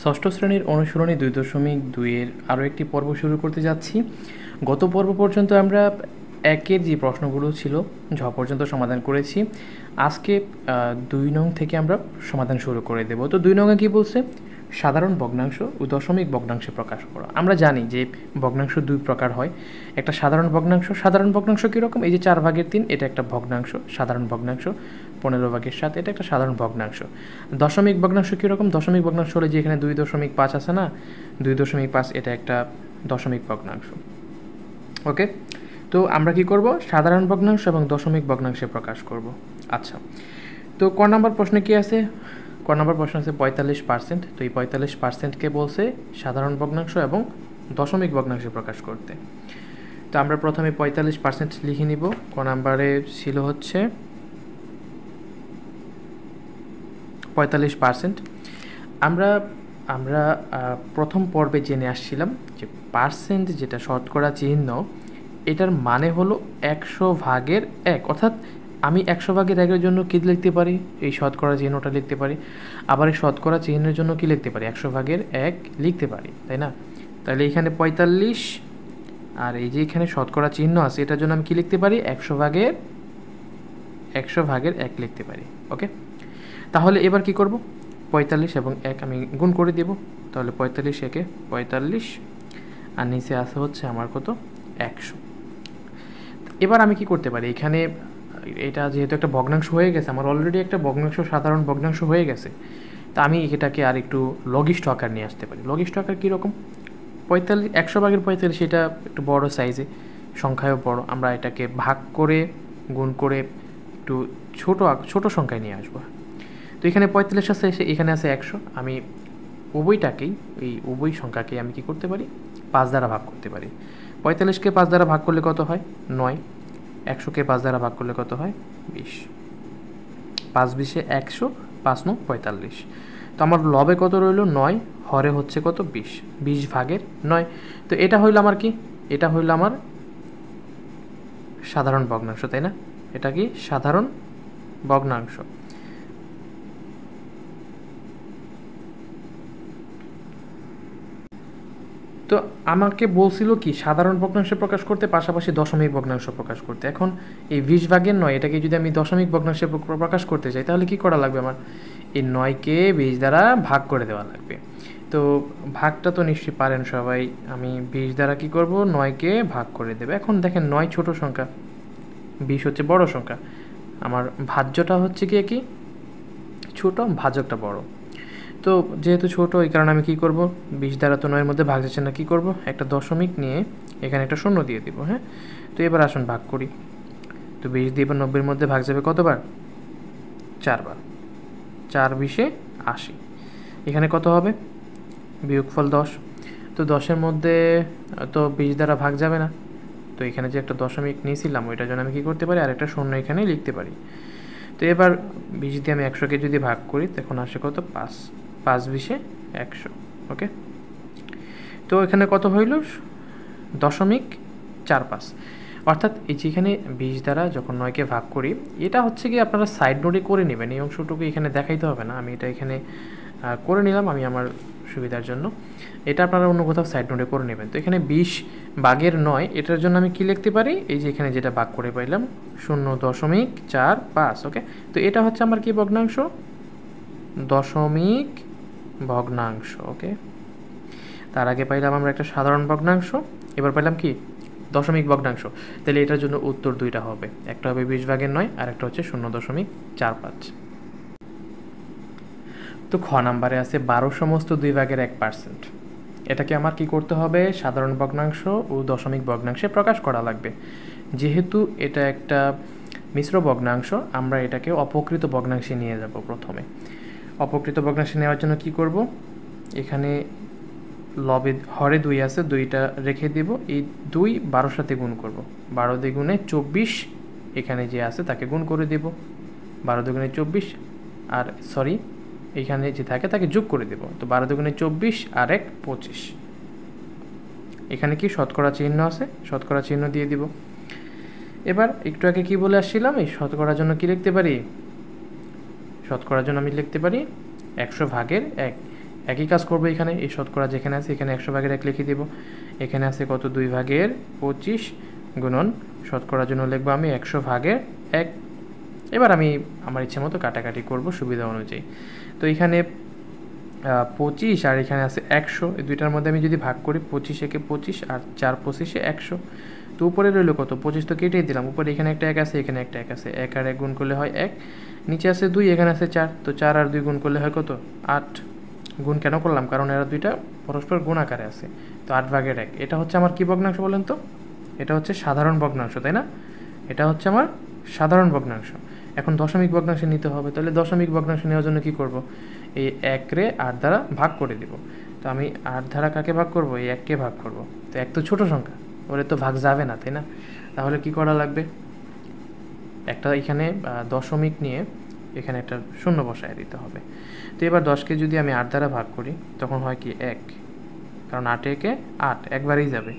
ষষ্ঠ শ্রেণীর অনুসরণী 2.2-এর আরও একটি পর্ব শুরু করতে যাচ্ছি। গত পর্ব পর্যন্ত আমরা একের যে প্রশ্নগুলো ছিল ঝ পর্যন্ত সমাধান করেছি। আজকে 2 নং থেকে আমরা সমাধান শুরু করে দেব। তো 2 নংয়ে কী বলছে? সাধারণ ভগ্নাংশ ও দশমিক ভগ্নাংশে প্রকাশ করা। আমরা জানি যে ভগ্নাংশ 2 প্রকার হয়। একটা সাধারণ ভগ্নাংশ কীরকম? এই যে 4/3 এটা একটা ভগ্নাংশ, সাধারণ ভগ্নাংশ। 15/7 এটা একটা সাধারণ ভগ্নাংশ। দশমিক ভগ্নাংশ কীরকম? দশমিক ভগ্নাংশ হলে যে এখানে 2.5 আছে না, 2.5 এটা একটা দশমিক ভগ্নাংশ। ওকে, তো আমরা কি করব? সাধারণ ভগ্নাংশ এবং দশমিক ভগ্নাংশে প্রকাশ করব। আচ্ছা, তো ক নম্বর প্রশ্নে কি আছে? ক নম্বর প্রশ্ন আছে 45%। তো এই 45%কে বলছে সাধারণ ভগ্নাংশ এবং দশমিক ভগ্নাংশে প্রকাশ করতে। তো আমরা প্রথমে 45% লিখে নিব। ক নম্বরে ছিল হচ্ছে 45%। আমরা প্রথম পর্বে জেনে আসছিলাম যে পার্সেন্ট যেটা শতকরা চিহ্ন, এটার মানে হলো 100/1। অর্থাৎ আমি 100/1-এর জন্য কী লিখতে পারি? এই শতকরা চিহ্নটা লিখতে পারি। আবার এই শতকরা চিহ্নের জন্য কী লিখতে পারি? 100/1 লিখতে পারি, তাই না? তাহলে এখানে 45, আর এই যে এখানে শতকরা চিহ্ন আছে এটার জন্য আমি কী লিখতে পারি? 100/1 লিখতে পারি। ওকে, তাহলে এবার কি করব? 45 এবং 1 আমি গুণ করে দেব। তাহলে 45 একে 45, আর নিচে আসে হচ্ছে আমার কত? 100। এবার আমি কি করতে পারি? এখানে এটা যেহেতু একটা ভগ্নাংশ হয়ে গেছে, আমার অলরেডি একটা ভগ্নাংশ, সাধারণ ভগ্নাংশ হয়ে গেছে, তা আমি এটাকে আর একটু লঘিষ্ঠ আকার নিয়ে আসতে পারি। লঘিষ্ঠ আকার কীরকম? 100/45 এটা একটু বড় সাইজে, সংখ্যায়ও বড়। আমরা এটাকে ভাগ করে গুণ করে একটু ছোট সংখ্যায় নিয়ে আসবো। তো এখানে 45 আছে, এখানে আছে 100। আমি উভয়টাকেই, এই উভয় সংখ্যাকে আমি কি করতে পারি? 5 দ্বারা ভাগ করতে পারি। 45কে 5 দ্বারা ভাগ করলে কত হয়? 9। 100কে 5 দ্বারা ভাগ করলে কত হয়? 20। 5×20 100, 5×9 45। তো আমার লবে কত রইল? 9, হরে হচ্ছে কত? 20। 20/9। তো এটা হইল আমার কি? এটা হইল আমার সাধারণ ভগ্নাংশ, তাই না? এটা কি সাধারণ ভগ্নাংশ। তো আমাকে বলছিল কি সাধারণ ভগ্নাংশে প্রকাশ করতে, পাশাপাশি দশমিক ভগ্নাংশ প্রকাশ করতে। এখন এই 20/9 এটাকে যদি আমি দশমিক ভগ্নাংশে প্রকাশ করতে চাই, তাহলে কি করা লাগবে? আমার এই 9কে 20 দ্বারা ভাগ করে দেওয়া লাগবে। তো ভাগটা তো নিশ্চয়ই পারেন সবাই। আমি 20 দ্বারা কি করব? 9কে ভাগ করে দেবে। এখন দেখেন 9 ছোট সংখ্যা, 20 হচ্ছে বড় সংখ্যা। আমার ভাজ্যটা হচ্ছে কি ছোট, ভাজকটা বড়। তো যেহেতু ছোট, এই কারণে আমি কী করব? 20 দ্বারা তো 9-এর মধ্যে ভাগ যাচ্ছে না, কী করব? একটা দশমিক নিয়ে এখানে একটা শূন্য দিয়ে দিব। হ্যাঁ, তো এবার আসুন ভাগ করি। তো 20 দিয়ে এবার 90-এর মধ্যে ভাগ যাবে কতবার? 4 বার। 4×20 80। এখানে কত হবে? বিয়োগফল 10। তো 10-এর মধ্যে তো 20 দ্বারা ভাগ যাবে না, তো এখানে যে একটা দশমিক নিয়েছিলাম ওইটার জন্য আমি কী করতে পারি? আর একটা শূন্য এখানে লিখতে পারি। তো এবার 20 দিয়ে আমি 100কে যদি ভাগ করি, তখন আসে কত? 5। 5×20 100। ওকে, তো এখানে কত হইল? 0.45। অর্থাৎ এই যেখানে 20 দ্বারা যখন 9কে ভাগ করি, এটা হচ্ছে কি আপনারা সাইড নোটে করে নেবেন। এই অংশটুকু এখানে দেখাইতে হবে না, আমি এটা এখানে করে নিলাম আমি আমার সুবিধার জন্য। এটা আপনারা অন্য কোথাও সাইড নোটে করে নেবেন। তো এখানে 20/9 এটার জন্য আমি কি লিখতে পারি? এই যে এখানে যেটা ভাগ করে পাইলাম 0.45। ওকে, তো এটা হচ্ছে আমার কি ভগ্নাংশ? দশমিক ভগ্নাংশ। ওকে, তার আগে পাইলাম আমরা একটা সাধারণ ভগ্নাংশ, এবার পাইলাম কি? দশমিক ভগ্নাংশ। তাহলে এটার জন্য উত্তর দুইটা হবে, একটা হবে 20/9 আর একটা হচ্ছে 0.45। তো খ নাম্বারে আছে 12/2-1%। এটাকে আমার কি করতে হবে? সাধারণ ভগ্নাংশ ও দশমিক ভগ্নাংশে প্রকাশ করা লাগবে। যেহেতু এটা একটা মিশ্র ভগ্নাংশ, আমরা এটাকে অপকৃত ভগ্নাংশে নিয়ে যাব। প্রথমে অপকৃত ভগ্নাংশে নেওয়ার জন্য কি করব? এখানে লবে হরে 2 আছে, 2টা রেখে দেব। এই 2 12-র সাথে গুণ করব। 12 দ্বিগুণে 24 এখানে যে আছে তাকে গুণ করে দেব। 12 দ্বিগুণে 24, আর সরি এখানে যে থাকে তাকে যোগ করে দেব। তো 12 দ্বিগুণে 24 আর 1 25। এখানে কি শতকরা চিহ্ন আছে, শতকরা চিহ্ন দিয়ে দিব। এবার একটু আগে কি বলে আসছিলাম? এই শতকরার জন্য কি লিখতে পারি? শতকরার জন্য আমি লিখতে পারি 100/1। একই কাজ করবো এখানে, এই শতকরা যেখানে আছে এখানে 100/1 লিখে দেবো। এখানে আছে কত 2/25 গুণন শতকরার জন্য লিখবো আমি 100/1। এবার আমি আমার ইচ্ছে মতো কাটাকাটি করবো সুবিধা অনুযায়ী। তো এখানে 25 আর এখানে আছে 100, এই দুইটার মধ্যে আমি যদি ভাগ করি 25 একে 25 আর 4 25 100। তো উপরে রইলো কত 25, তো কেটেই দিলাম। উপরে এখানে একটা 1 আছে, এখানে একটা 1 আছে, 1 আর 1 গুণ করলে হয় 1। নিচে আছে 2, এখানে আছে 4, তো 4 আর 2 গুণ করলে হয় কত 8। গুণ কেন করলাম, কারণ এরা দুইটা পরস্পর গুণ আকারে আছে। তো 8/1, এটা হচ্ছে আমার কি ভগ্নাংশ বলেন তো? এটা হচ্ছে সাধারণ ভগ্নাংশ, তাই না? এটা হচ্ছে আমার সাধারণ ভগ্নাংশ। এখন দশমিক ভগ্নাংশে নিতে হবে, তাহলে দশমিক ভগ্নাংশ নেওয়ার জন্য কি করব, এই 1 রে 8 দ্বারা ভাগ করে দিব। তো আমি 8 দ্বারা কাকে ভাগ করব, এই 1 কে ভাগ করব। তো 1 তো ছোট সংখ্যা, ওরে তো ভাগ যাবে না, তাই না? তাহলে কি করা লাগবে, একটা এখানে দশমিক নিয়ে এখানে একটা শূন্য বসায় দিতে হবে। তো এবার 10কে যদি আমি 8 দ্বারা ভাগ করি তখন হয় কি 1, কারণ 8 একে 8 একবারেই যাবে।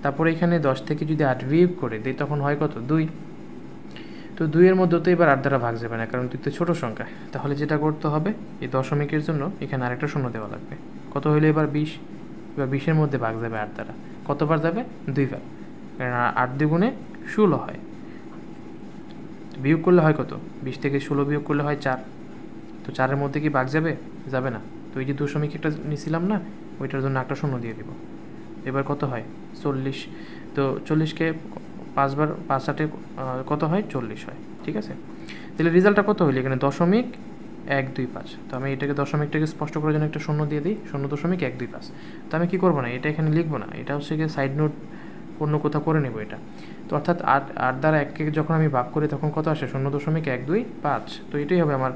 তারপরে এখানে 10 থেকে যদি 8 বিয়োগ করে দিই তখন হয় কত 2। তো 2 এর মধ্যে তো এবার 8 দ্বারা ভাগ যাবে না, কারণ 2 তো ছোটো সংখ্যা। তাহলে যেটা করতে হবে, এই দশমিকের জন্য এখানে আরেকটা শূন্য দেওয়া লাগবে। কত হইলো এবার 20। এবার 20-এর মধ্যে ভাগ যাবে 8 দ্বারা, কতবার যাবে 2 বার, কারণ 8 দ্বিগুণে 16 হয়। বিয়োগ করলে হয় কত, 20 থেকে 16 বিয়োগ করলে হয় 4। তো 4-এর মধ্যে কি ভাগ যাবে, যাবে না। তো এই যে দশমিক একটা নিছিলাম না, ওইটার জন্য একটা শূন্য দিয়ে দিব। এবার কত হয় 40। তো 40কে 5 বার 5 8-এ কত হয় 40 হয়, ঠিক আছে। তাহলে রেজাল্টটা কত হইলো, এখানে 0.125। তো আমি এটাকে দশমিকটাকে স্পষ্ট করার জন্য একটা শূন্য দিয়ে দিই, 0.125। তো আমি কি করবো না, এটা এখানে লিখবো না, এটা হচ্ছে গিয়ে সাইড নোট অন্য কোথাও করে নেব এটা। তো অর্থাৎ 8 দ্বারা 1কে যখন আমি ভাগ করি তখন কত আসে 0.125। তো এটাই হবে আমার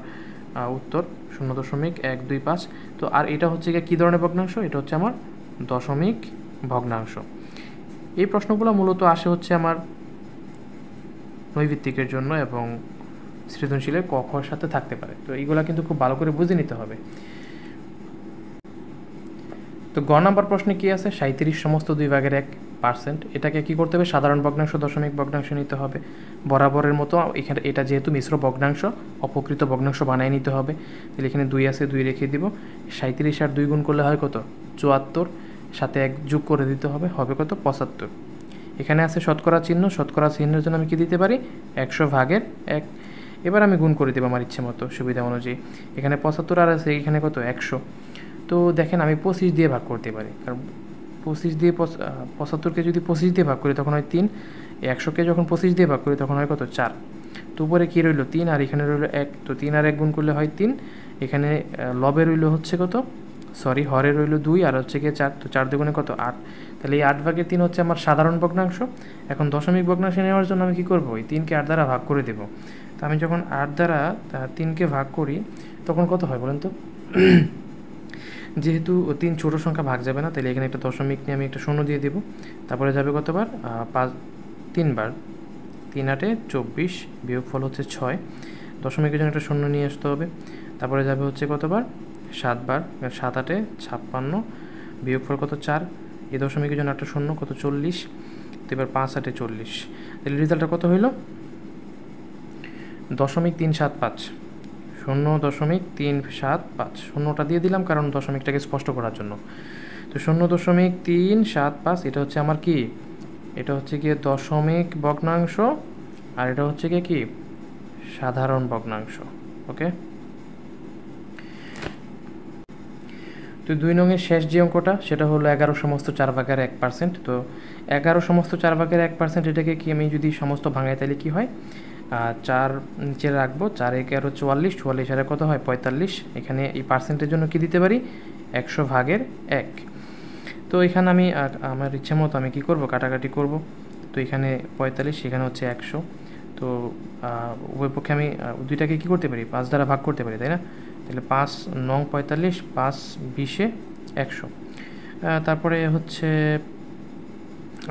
উত্তর, 0.125। তো আর এটা হচ্ছে গিয়ে কী ধরনের ভগ্নাংশ, এটা হচ্ছে আমার দশমিক ভগ্নাংশ। এই প্রশ্নগুলো মূলত আসে হচ্ছে আমার নৈভিত্তিকের জন্য এবং সৃজনশীলের ক খর সাথে থাকতে পারে। তো এইগুলো কিন্তু খুব ভালো করে বুঝে নিতে হবে। তো গ নাম্বার প্রশ্নে কি আছে, 37 সমস্ত 2/1%। এটাকে কি করতে হবে, সাধারণ ভগ্নাংশ দশমিক ভগ্নাংশ নিতে হবে বরাবরের মতো। এখানে এটা যেহেতু মিশ্র ভগ্নাংশ, অপকৃত ভগ্নাংশ বানিয়ে নিতে হবে। তাহলে এখানে 2 আছে, 2 রেখে দিব। 37 আর 2 গুণ করলে হয় কত 74, সাথে 1 যোগ করে দিতে হবে, হবে কত 75। এখানে আছে শতকরা চিহ্ন, শতকরা চিহ্নের জন্য আমি কি দিতে পারি 100/1। এবার আমি গুণ করে দেবো আমার ইচ্ছে মতো সুবিধা অনুযায়ী। এখানে 75 আর আছে, এখানে কত 100। তো দেখেন আমি 25 দিয়ে ভাগ করতে পারি, কারণ 25 দিয়ে 75কে যদি 25 দিয়ে ভাগ করি তখন হয় 3। 100কে যখন 25 দিয়ে ভাগ করি তখন হয় কত 4। তো উপরে কী রইলো 3 আর এখানে রইলো 1। তো 3 আর 1 গুণ করলে হয় 3। এখানে লবে রইলো হচ্ছে কত, সরি হরে রইলো 2 আর হচ্ছে গিয়ে 4। তো 4 দুগুণে কত 8। তাহলে এই 8/3 হচ্ছে আমার সাধারণ ভগ্নাংশ। এখন দশমিক ভগ্নাংশ নেওয়ার জন্য আমি কী করবো, এই 3কে 8 দ্বারা ভাগ করে দেবো। তো আমি যখন 8 দ্বারা 3কে ভাগ করি তখন কত হয় বলেন তো, যেহেতু 3 ছোটো সংখ্যা ভাগ যাবে না, তাহলে এখানে একটা দশমিক নিয়ে আমি একটা শূন্য দিয়ে দেবো। তারপরে যাবে কতবার 3 বার, 3 8-এ 24, বিয়োগফল হচ্ছে 6। দশমিকের জন্য একটা শূন্য নিয়ে আসতে হবে। তারপরে যাবে হচ্ছে কতবার 7 বার, 7 8-এ 56, বিয়োগফল কত 4। এই দশমিকের জন্য একটা শূন্য, কত 40। তো এবার 5 8-এ 40। তাহলে রেজাল্টটা কত হইল 0.375, 0.375। শূন্যটা দিয়ে দিলাম কারণ দশমিকটাকে স্পষ্ট করার জন্য। তো 0.375 এটা হচ্ছে আমার কি, এটা হচ্ছে গিয়ে দশমিক ভগ্নাংশ, আর এটা হচ্ছে গিয়ে কি সাধারণ ভগ্নাংশ। ওকে, তো 2 নংয়ের শেষ যে অঙ্কটা সেটা হলো 11 সমস্ত 4/1%। তো 11 সমস্ত 4/1%, এটাকে কি আমি যদি সমস্ত ভাঙাই তাহলে কি হয়, 4 নিচে রাখবো, 4 একে আরও 44, 44 আর কত হয় 45। এখানে এই পার্সেন্টের জন্য কি দিতে পারি 100/1। তো এখানে আমি আমার ইচ্ছে মতো আমি কী করবো, কাটাকাটি করব। তো এখানে 45, এখানে হচ্ছে 100। তো উভয় পক্ষে আমি দুইটাকে কী করতে পারি 5 দ্বারা ভাগ করতে পারি, তাই না? তাহলে 5 নং 45, 5 20-এ 100। তারপরে হচ্ছে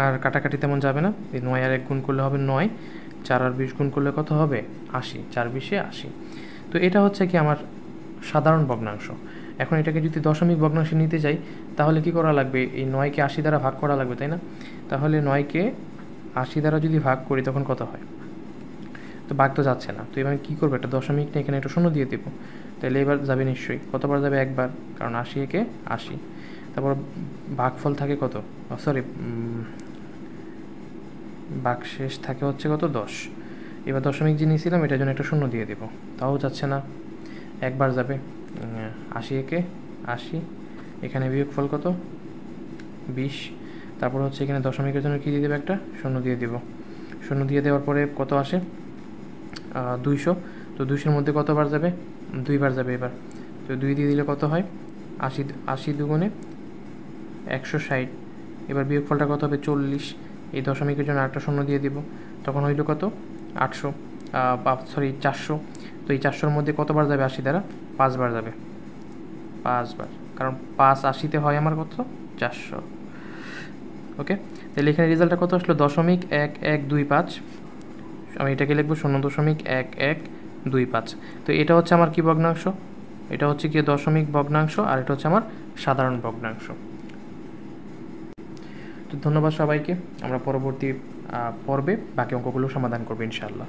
আর কাটাকাটি তেমন যাবে না, এই 9 আর 1 গুণ করলে হবে 9, 4 আর 20 গুণ করলে কত হবে 80, 4 20-এ 80। তো এটা হচ্ছে কি আমার সাধারণ ভগ্নাংশ। এখন এটাকে যদি দশমিক ভগ্নাংশে নিতে যাই তাহলে কি করা লাগবে, এই 9কে 80 দ্বারা ভাগ করা লাগবে, তাই না? তাহলে 9কে 80 দ্বারা যদি ভাগ করি তখন কত হয়, তো ভাগ তো যাচ্ছে না, তো এবার কী করবো, একটা দশমিক নিয়ে এখানে একটা শূন্য দিয়ে দেবো, তাহলে এবার যাবে নিশ্চয়ই। কতবার যাবে? একবার, কারণ 80 একে 80। তারপর ভাগফল থাকে কত, সরি ভাগশেষ থাকে হচ্ছে কত, 10। এবার দশমিক যে নিয়েছিলাম এটার জন্য একটা শূন্য দিয়ে দেবো, তাও যাচ্ছে না, একবার যাবে। 80 একে 80, এখানে বিয়োগফল কত, 20। তারপর হচ্ছে এখানে দশমিকের জন্য কী দিয়ে দেবে, একটা শূন্য দিয়ে দেবো। শূন্য দিয়ে দেওয়ার পরে কত আসে, 200। তো 200-র মধ্যে কতবার যাবে, 2বার যাবে এবার। তো 2 দিয়ে দিলে কত হয়, 80, 80 দুগুণে 160। এবার বিয়োগফলটা কত হবে, 40। এই দশমিকের জন্য আরেকটা শূন্য দিয়ে দিব, তখন হইল কত, 800, সরি 400। তো এই 400-র মধ্যে কতবার যাবে 80 দ্বারা, 5বার যাবে, 5বার, কারণ 5 80-তে হয় আমার কত, 400। ওকে, তাহলে এখানে রেজাল্টটা কত আসলো, 0.1125। আমি এটাকে লিখবো 0.1125। তো এটা হচ্ছে আমার কি ভগ্নাংশ, এটা হচ্ছে কি দশমিক ভগ্নাংশ, আর এটা হচ্ছে আমার সাধারণ ভগ্নাংশ। তো ধন্যবাদ সবাইকে, আমরা পরবর্তী পর্বে বাকি অঙ্কগুলো সমাধান করবো ইনশাআল্লাহ।